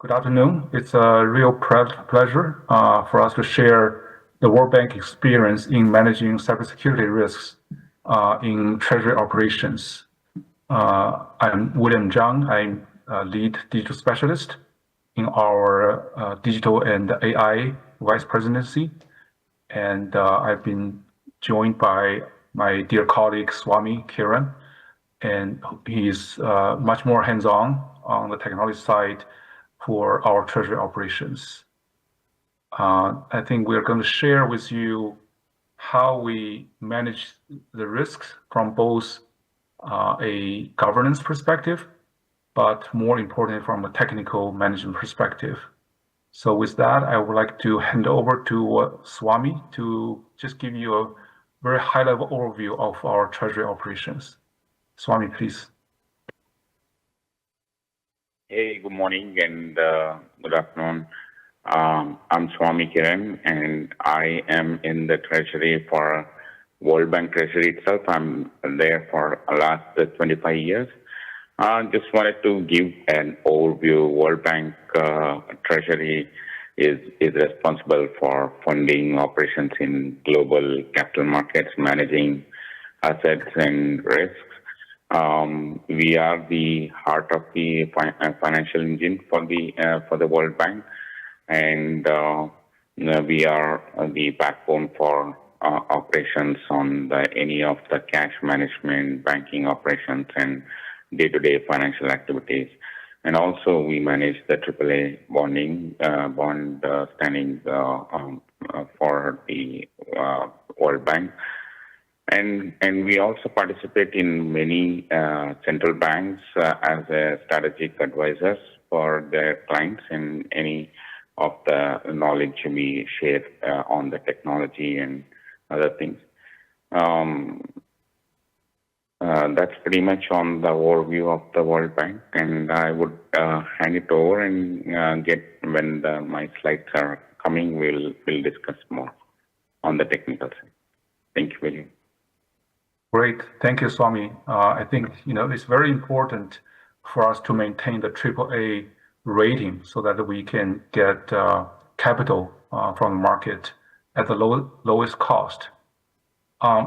Good afternoon. It's a real pleasure for us to share the World Bank experience in managing cybersecurity risks in treasury operations. I'm William Zhang. I'm a lead digital specialist in our digital and AI vice presidency. And I've been joined by my dear colleague, Swamy Kiran, and he's much more hands-on the technology side for our treasury operations. I think we're going to share with you how we manage the risks from both a governance perspective, but more importantly, from a technical management perspective. So with that, I would like to hand over to Swamy to just give you a very high-level overview of our treasury operations. Swamy, please. Hey, good morning and good afternoon. I'm Swamy Kiran, and I am in the Treasury for World Bank Treasury itself. I'm there for the last 25 years. Just wanted to give an overview. World Bank Treasury is responsible for funding operations in global capital markets, managing assets and risks. We are the heart of the financial engine for the World Bank, and we are the backbone for operations on any of the cash management, banking operations, and day-to-day financial activities. And also, we manage the AAA bond standing for the World Bank. And we also participate in many central banks as a strategic advisors for their clients in any of the knowledge we share on the technology and other things. That's pretty much on the overview of the World Bank, and I would hand it over and when my slides are coming, we'll discuss more on the technical side. Thank you, William. Great. Thank you, Swamy. I think it's very important for us to maintain the AAA rating so that we can get capital from the market at the lowest cost.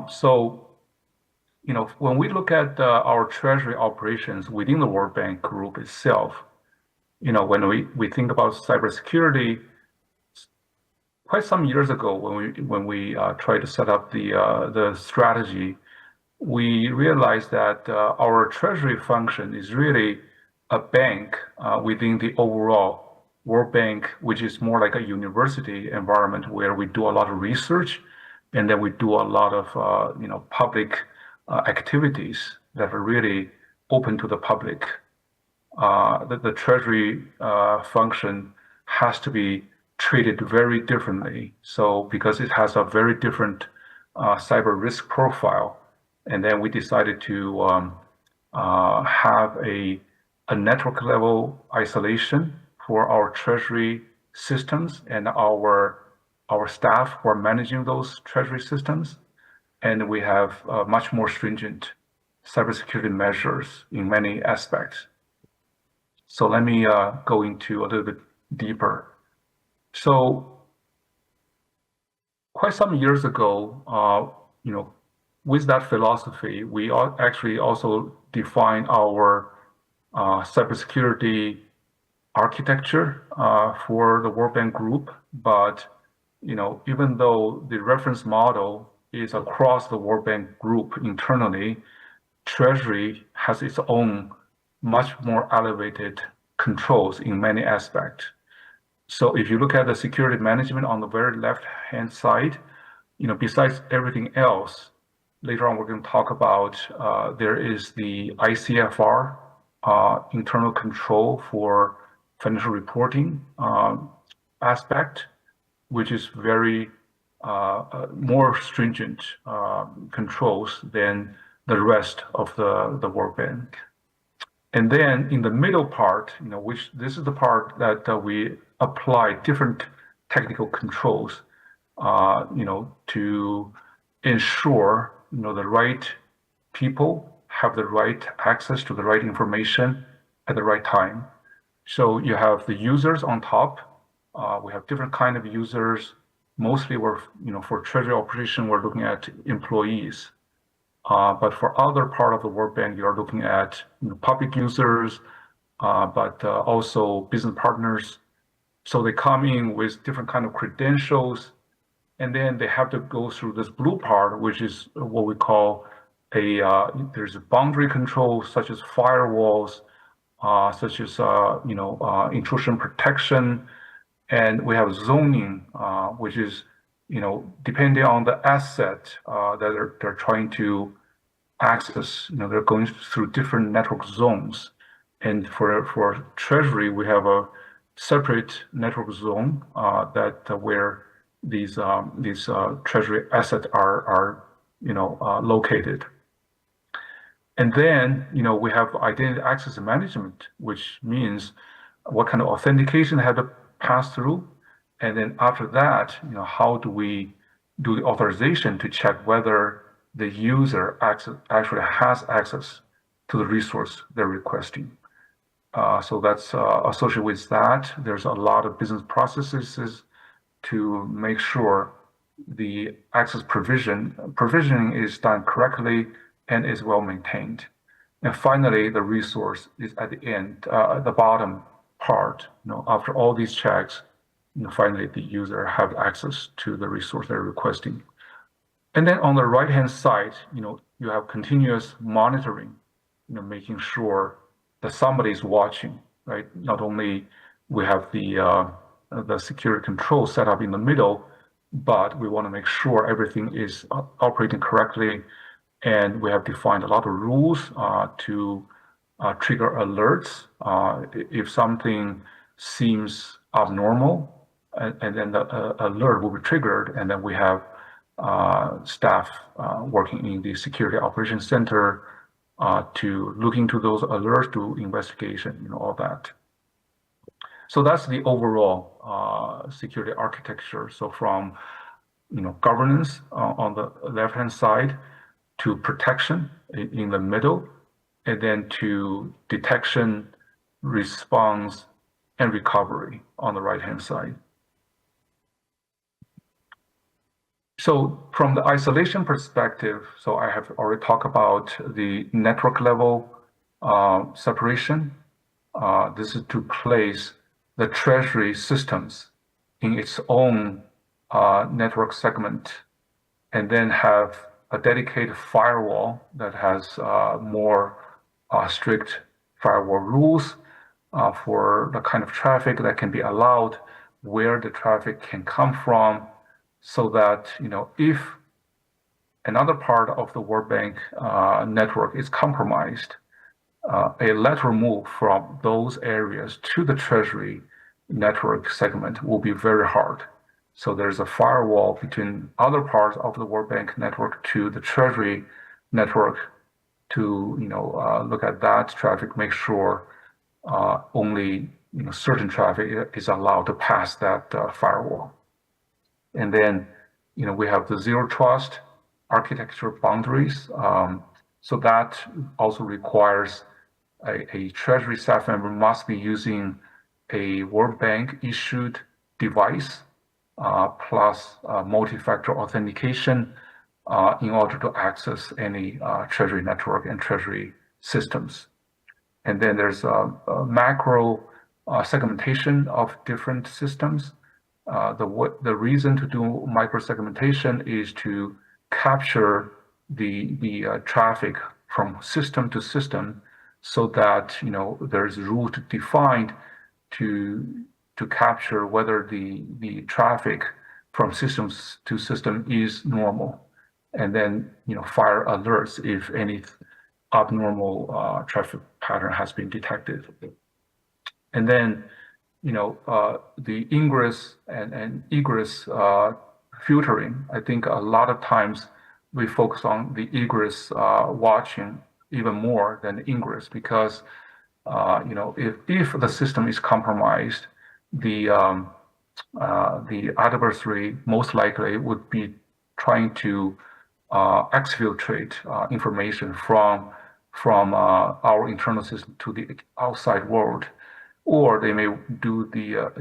So, when we look at our treasury operations within the World Bank Group itself, when we think about cybersecurity, quite some years ago when we tried to set up the strategy, we realized that our treasury function is really a bank within the overall World Bank, which is more like a university environment where we do a lot of research, and then we do a lot of public activities that are really open to the public. The treasury function has to be treated very differently. So because it has a very different cyber risk profile. And then we decided to have a network level isolation for our treasury systems and our staff who are managing those treasury systems. And we have much more stringent cybersecurity measures in many aspects. So let me go into a little bit deeper. So quite some years ago, with that philosophy, we actually also define our cybersecurity architecture for the World Bank Group. But even though the reference model is across the World Bank Group internally, Treasury has its own much more elevated controls in many aspects. So if you look at the security management on the very left-hand side, besides everything else, later on, we're going to talk about there is the ICFR, internal control for financial reporting aspect, which is very more stringent controls than the rest of the World Bank. And then in the middle part, which this is the part that we apply different technical controls, to ensure the right people have the right access to the right information at the right time. So you have the users on top. We have different kind of users. Mostly we're, for treasury operation, we're looking at employees. But for other part of the World Bank, you're looking at public users, but also business partners. So they come in with different kind of credentials, and then they have to go through this blue part, which is what we call there's a boundary control, such as firewalls, such as intrusion protection, and we have zoning, which is depending on the asset that they're trying to access. They're going through different network zones, and for Treasury, we have a separate network zone that where these Treasury assets are located. And then, we have identity access management, which means what kind of authentication have to pass through. And then after that, how do we do the authorization to check whether the user actually has access to the resource they're requesting. So that's associated with that. There's a lot of business processes to make sure the access provisioning is done correctly and is well maintained. And finally, the resource is at the end, the bottom part. After all these checks, finally the user have access to the resource they're requesting. And then on the right-hand side, you have continuous monitoring, making sure that somebody is watching, right? Not only we have the security control set up in the middle, but we want to make sure everything is operating correctly. And we have defined a lot of rules to trigger alerts if something seems abnormal, and then the alert will be triggered, and then we have staff working in the Security Operations Center to look into those alerts, do investigation, all that. So that's the overall security architecture. So from governance on the left-hand side, to protection in the middle, and then to detection, response, and recovery on the right-hand side. So from the isolation perspective, so I have already talked about the network level separation. This is to place the Treasury systems in its own network segment, and then have a dedicated firewall that has more strict firewall rules for the kind of traffic that can be allowed, where the traffic can come from, so that if another part of the World Bank network is compromised, a lateral move from those areas to the Treasury network segment will be very hard. So there's a firewall between other parts of the World Bank network to the Treasury network to look at that traffic, make sure only certain traffic is allowed to pass that firewall. And then we have the zero trust architecture boundaries. So that also requires a Treasury staff member must be using a World Bank issued device plus multi-factor authentication in order to access any Treasury network and Treasury systems. And then there's a macro segmentation of different systems. The reason to do micro-segmentation is to capture the traffic from system to system, so that there's route defined to capture whether the traffic from systems to system is normal, and then fire alerts if any abnormal traffic pattern has been detected. And then the ingress and egress filtering. I think a lot of times we focus on the egress watching even more than the ingress, because if the system is compromised, the adversary most likely would be trying to exfiltrate information from our internal system to the outside world. or they may do the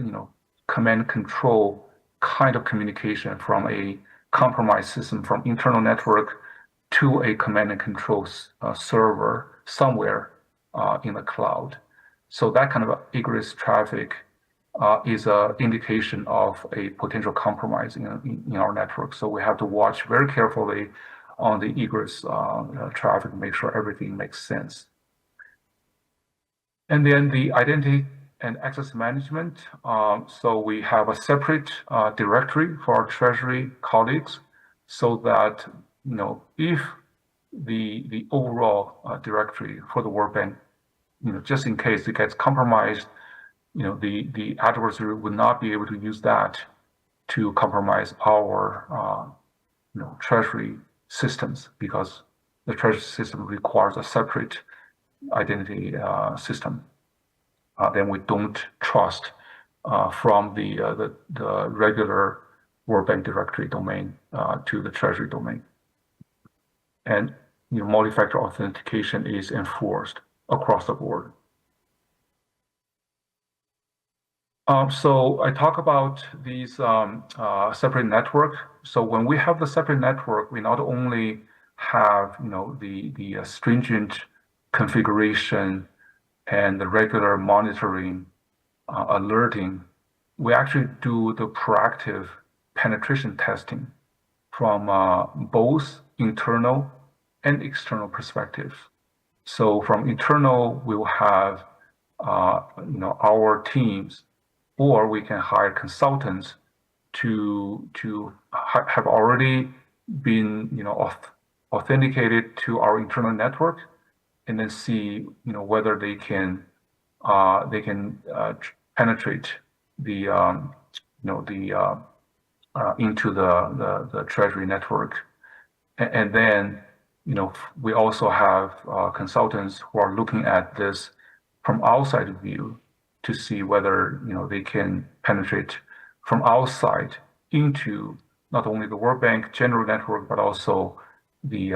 command control kind of communication from a compromised system from internal network to a command and control server somewhere in the cloud. So that kind of egress traffic is an indication of a potential compromise in our network. So we have to watch very carefully on the egress traffic, make sure everything makes sense. And then the identity and access management. So we have a separate directory for our Treasury colleagues, so that if the overall directory for the World Bank, just in case it gets compromised, the adversary would not be able to use that to compromise our Treasury systems, because the Treasury system requires a separate identity system. Then we don't trust from the regular World Bank directory domain to the Treasury domain. And multi-factor authentication is enforced across the board. So I talk about these separate network. So when we have the separate network, we not only have the stringent configuration and the regular monitoring, alerting, we actually do the proactive penetration testing from both internal and external perspectives. So from internal, we'll have our teams, or we can hire consultants to have already been authenticated to our internal network, and then see whether they can penetrate the into the Treasury network. And then we also have consultants who are looking at this from outside view to see whether they can penetrate from outside into not only the World Bank general network, but also the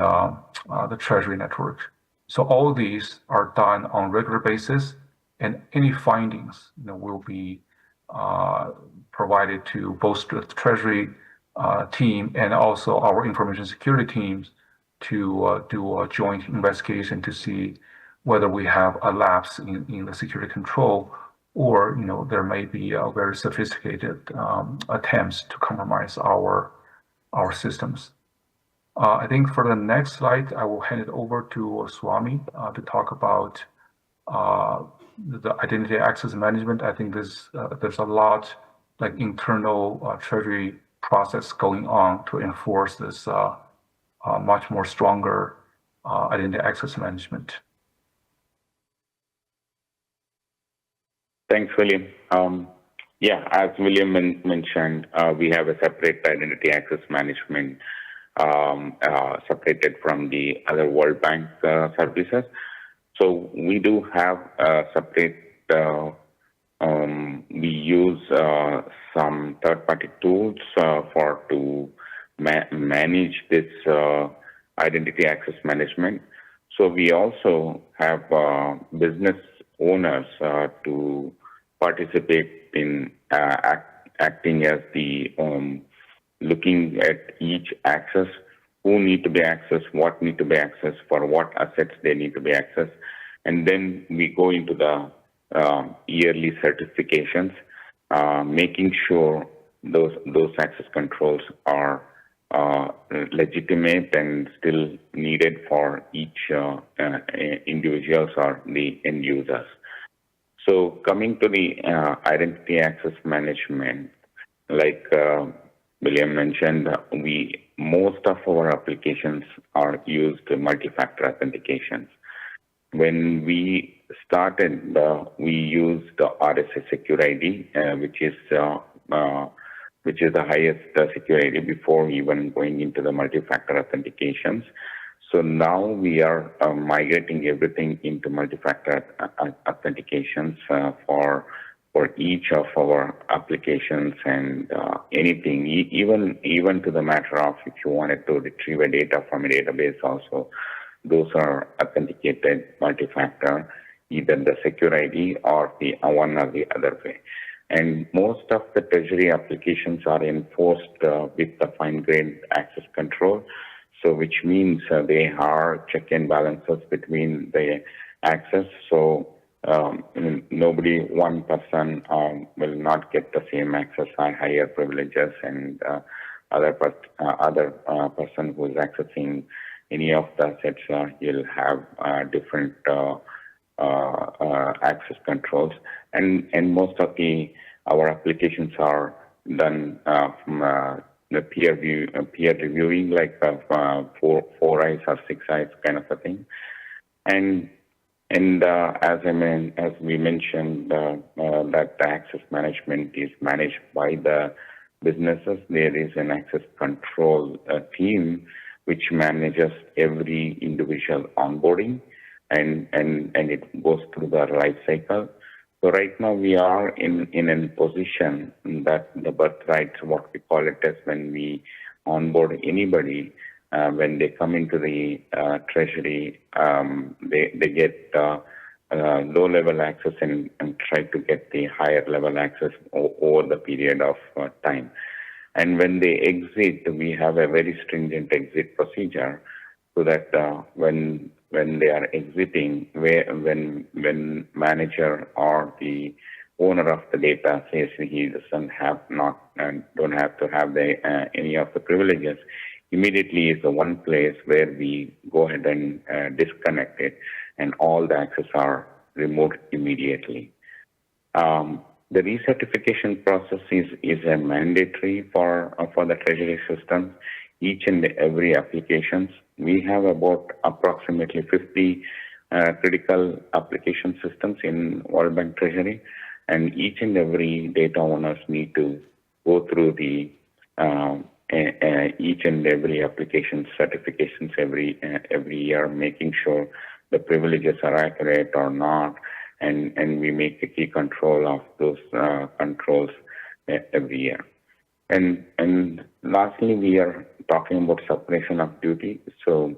Treasury network. So all these are done on a regular basis, and any findings will be provided to both the Treasury team and also our information security teams to do a joint investigation to see whether we have a lapse in the security control, or there may be a very sophisticated attempts to compromise our systems. I think for the next slide, I will hand it over to Swamy to talk about the identity access management. I think there's a lot like internal Treasury process going on to enforce this much more stronger identity access management. Thanks, William. Yeah, as William mentioned, we have a separate identity access management separated from the other World Bank services. So we do have a separate, we use some third-party tools to manage this identity access management. So we also have business owners to participate in acting as the looking at each access, who need to be accessed, what need to be accessed, for what assets they need to be accessed. And then we go into the yearly certifications, making sure those access controls are legitimate and still needed for each individuals or the end users. So coming to the identity access management, like William mentioned, most of our applications are used multi-factor authentications. When we started, we used the RSA Secure ID, which is the highest secure ID before even going into the multi-factor authentications. So now we are migrating everything into multi-factor authentications for each of our applications and anything, even to the matter of if you wanted to retrieve a data from a database also, those are authenticated multi-factor. either the secure ID or the one or the other way. And most of the treasury applications are enforced with the fine-grained access control. So which means they are check and balances between the access. So nobody, one person will not get the same access or higher privileges, and other person who is accessing any of the assets, he'll have different access controls. And most of our applications are done from the peer reviewing, like four eyes or six eyes kind of a thing. And as we mentioned, that the access management is managed by the businesses. There is an access control team which manages every individual onboarding, and it goes through the life cycle. So right now we are in a position that the birthright, what we call it, as when we onboard anybody, when they come into the treasury, they get low-level access and try to get the higher-level access over the period of time. And when they exit, we have a very stringent exit procedure, so that when they are exiting, when manager or the owner of the data says he doesn't have don't have to have any of the privileges, immediately is the one place where we go ahead and disconnect it, and all the access are removed immediately. The recertification process is a mandatory for the treasury system. Each and every applications, we have about approximately 50 critical application systems in World Bank Treasury, and each and every data owners need to go through the each and every application certifications every year, making sure the privileges are accurate or not, and we make a key control of those controls every year. And lastly, we are talking about separation of duty. So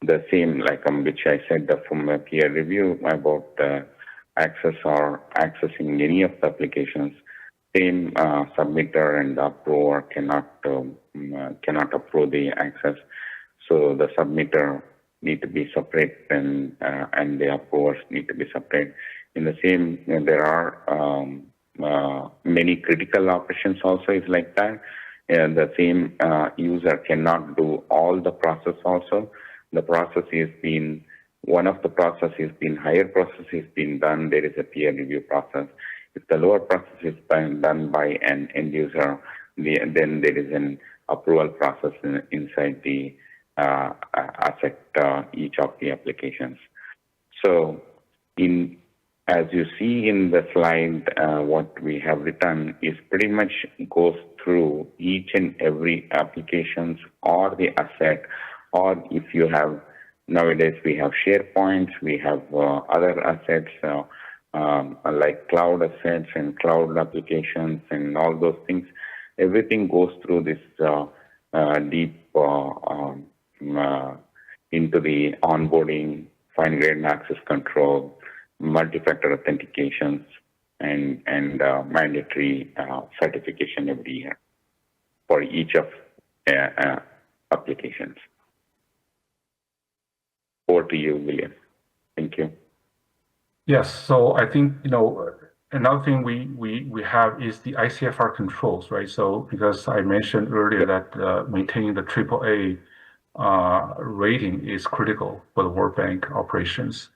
the same, like which I said from a peer review about access or accessing any of the applications, same submitter and the approver cannot approve the access. So the submitter need to be separate, and the approvers need to be separate. In the same, there are many critical operations also is like that. And the same user cannot do all the process also. The process is being, one of the process is being, higher process is being done, there is a peer review process. If the lower process is done by an end user, then there is an approval process inside the asset, each of the applications. So as you see in the slide, what we have written is pretty much goes through each and every applications or the asset, or if you have, nowadays we have SharePoints, we have other assets like cloud assets and cloud applications and all those things. Everything goes through this deep into the onboarding, fine-grained access control, multi-factor authentications, and mandatory certification every year for each of applications. Over to you, William. Thank you. Yes, so I think another thing we have is the ICFR controls, right? So because I mentioned earlier that maintaining the AAA rating is critical for the World Bank operations.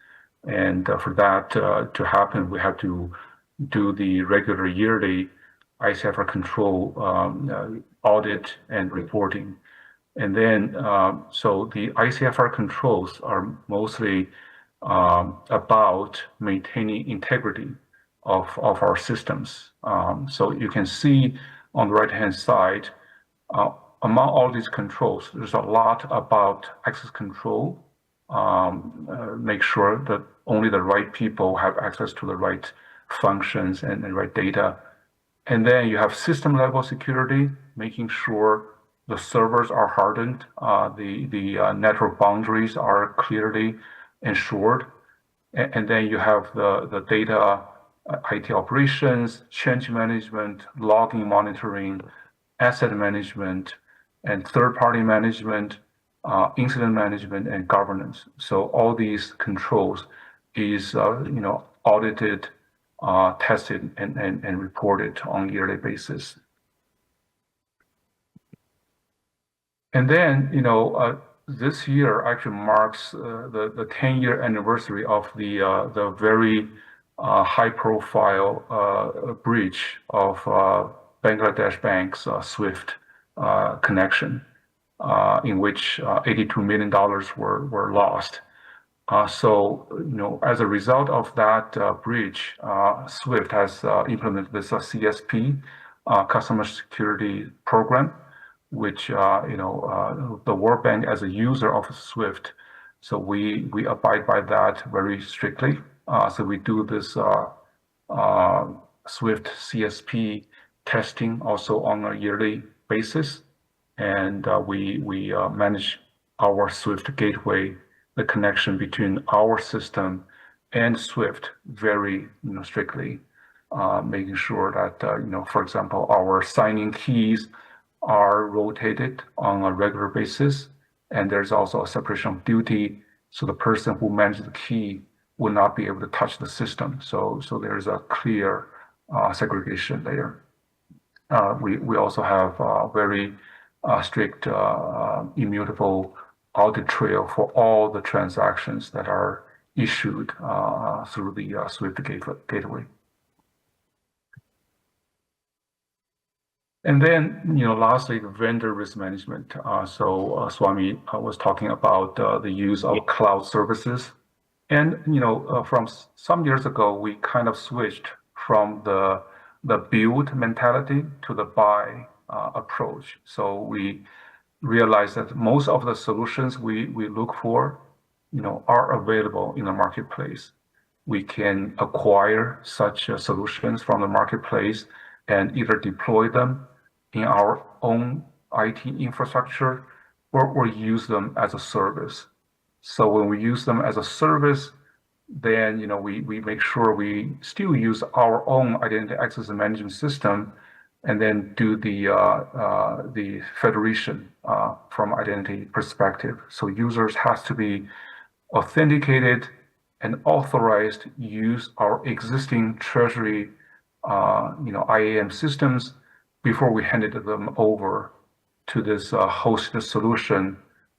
And for that to happen, we have to do the regular yearly ICFR control audit and reporting. And then, so the ICFR controls are mostly about maintaining integrity of our systems. So you can see on the right-hand side, among all these controls, there's a lot about access control. Make sure that only the right people have access to the right functions and the right data. And then you have system level security, making sure the servers are hardened, the network boundaries are clearly ensured. And then you have the data, IT operations, change management, logging monitoring, asset management, and third-party management, incident management, and governance. So all these controls is audited, tested, and reported on a yearly basis. And then this year actually marks the 10-year anniversary of the very high-profile breach of Bangladesh Bank's SWIFT connection, in which $82 million were lost. So as a result of that breach, SWIFT has implemented this CSP, Customer Security Program, which the World Bank as a user of SWIFT, so we abide by that very strictly. So we do this SWIFT CSP testing also on a yearly basis, and we manage our SWIFT gateway, the connection between our system and SWIFT very strictly, making sure that for example, our signing keys are rotated on a regular basis, and there's also a separation of duty, so the person who manages the key will not be able to touch the system. So there's a clear segregation there. We also have very strict immutable audit trail for all the transactions that are issued through the SWIFT gateway. And then, lastly, vendor risk management. So Swamy was talking about the use of cloud services. And, from some years ago, we kind of switched from the build mentality to the buy approach. So we realized that most of the solutions we look for, are available in the marketplace. We can acquire such solutions from the marketplace and either deploy them in our own IT infrastructure or use them as a service. So when we use them as a service, then we make sure we still use our own identity access and management system, and then do the federation from identity perspective. So users has to be authenticated and authorized to use our existing Treasury IAM systems before we handed them over to this hosted solution,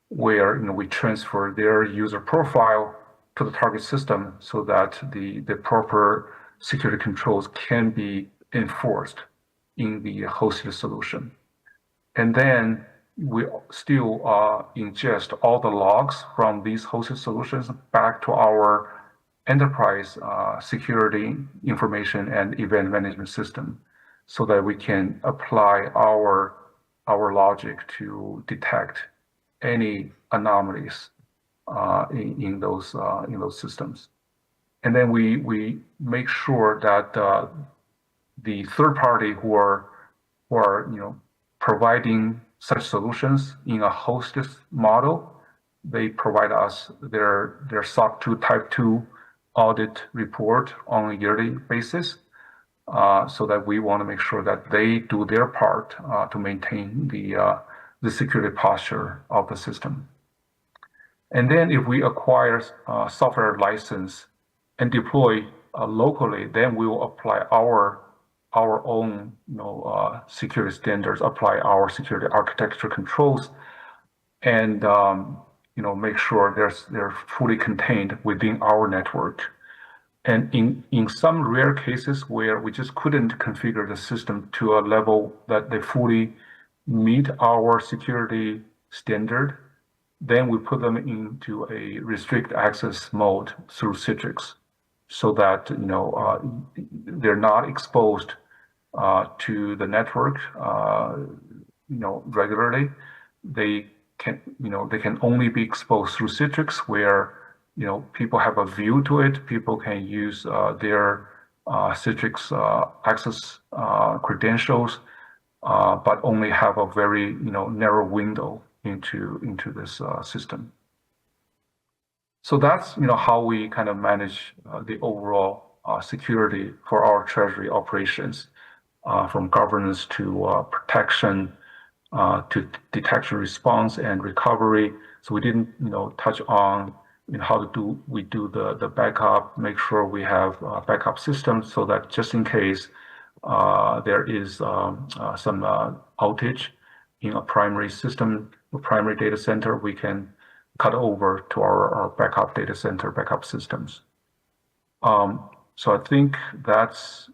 where we transfer their user profile to the target system so that the proper security controls can be enforced in the hosted solution. And then we still ingest all the logs from these hosted solutions back to our enterprise security information and event management system, so that we can apply our logic to detect any anomalies in those systems. And then we make sure that the third party who are providing such solutions in a hosted model, they provide us their SOC 2 Type 2 audit report on a yearly basis, so that we want to make sure that they do their part to maintain the security posture of the system. And then if we acquire a software license and deploy locally, then we will apply our own security standards, apply our security architecture controls, and make sure they're fully contained within our network. And in some rare cases where we just couldn't configure the system to a level that they fully meet our security standard, then we put them into a restrict access mode through Citrix, so that they're not exposed to the network regularly. They can only be exposed through Citrix, where people have a view to it. People can use their Citrix access credentials, but only have a very narrow window into this system. So that's how we kind of manage the overall security for our treasury operations, from governance to protection to detection, response, and recovery. So we didn't touch on how we do the backup, make sure we have backup systems so that just in case there is some outage in a primary system, a primary data center, we can cut over to our backup data center, backup systems. So I think that's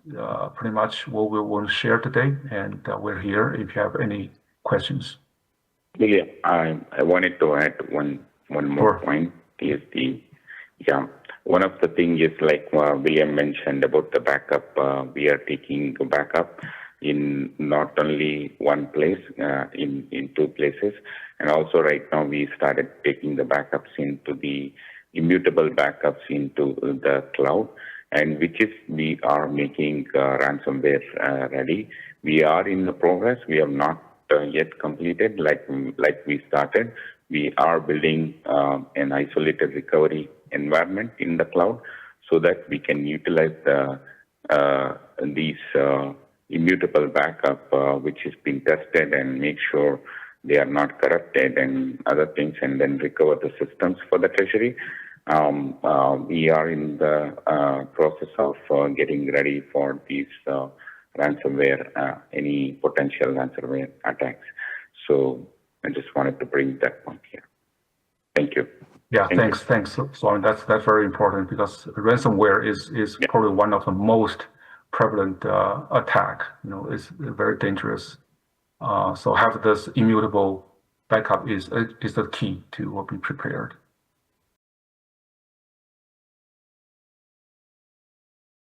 pretty much what we want to share today, and we're here if you have any questions. William, I wanted to add one more point. Is one of the things is like William mentioned about the backup. We are taking a backup in not only one place, in two places, and also right now we started taking the backups into the immutable backups into the cloud, and which is we are making ransomware ready. We are in the progress. We have not yet completed like we started. We are building an isolated recovery environment in the cloud so that we can utilize these immutable backup which is being tested and make sure they are not corrupted and other things, and then recover the systems for the treasury. We are in the process of getting ready for these ransomware, any potential ransomware attacks. So I just wanted to bring that point here. Thank you. Yeah, thanks. So that's very important because ransomware is probably one of the most prevalent attack. It's very dangerous. So have this immutable backup is the key to be prepared.